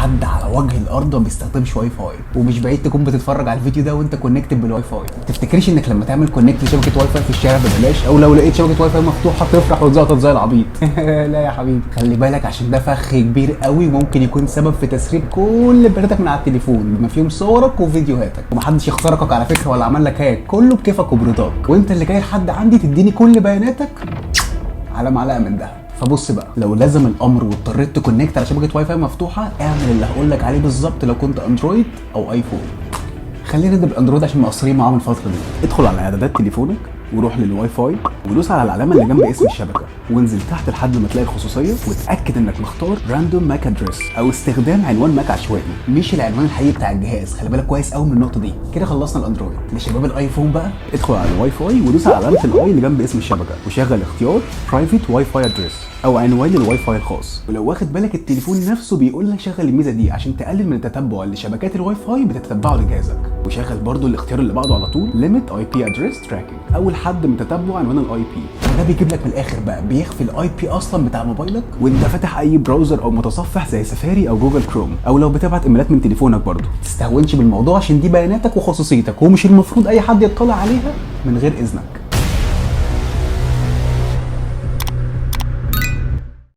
حد على وجه الارض ما بيستخدمش واي فاي، ومش بعيد تكون بتتفرج على الفيديو ده وانت كونكتد بالواي فاي. ما تفتكرش انك لما تعمل كونكت لشبكه واي فاي في الشارع ببلاش، او لو لقيت شبكه واي فاي مفتوحه تفرح وتزقطط زي العبيط. لا يا حبيبي، خلي بالك عشان ده فخ كبير قوي، وممكن يكون سبب في تسريب كل بياناتك من على التليفون بما فيهم صورك وفيديوهاتك. ومحدش يخترقك على فكره ولا عمل لك هاك، كله بكيفك وبرضاك، وانت اللي جاي لحد عندي تديني كل بياناتك على معلقه من دهب. فبص بقى، لو لازم الامر واضطريت تكونكت على شبكه واي فاي مفتوحه، اعمل اللي هقول لك عليه بالظبط لو كنت اندرويد او ايفون. خلينا نبدا بالاندرويد عشان مقصرين معاهم الفتره دي. ادخل على اعدادات تليفونك وروح للواي فاي ودوس على العلامه اللي جنب اسم الشبكه، وانزل تحت لحد ما تلاقي الخصوصيه، وتاكد انك مختار راندوم ماك ادريس او استخدام عنوان ماك عشوائي مش العنوان الحقيقي بتاع الجهاز. خلي بالك كويس قوي من النقطه دي. كده خلصنا الاندرويد. لشباب الايفون بقى، ادخل على الواي فاي ودوس على علامه الاي اللي جنب اسم الشبكه، وشغل اختيار برايفت واي فاي ادريس او عنوان الواي فاي الخاص. ولو واخد بالك التليفون نفسه بيقول لك شغل الميزه دي عشان تقلل من التتبع اللي شبكات الواي فاي بتتبعه لجهازك. وشغل برضو الاختيار اللي بعده على طول، ليميت اي بي ادريس تراكنج، اول حد من تتبع عنوان الاي بي. ده بيجيب لك من الاخر بقى، بيخفي الاي بي اصلا بتاع موبايلك وانت فاتح اي براوزر او متصفح زي سفاري او جوجل كروم، او لو بتبعت ايميلات من تليفونك برضو. تستهونش بالموضوع عشان دي بياناتك وخصوصيتك، ومش المفروض اي حد يطلع عليها من غير اذنك.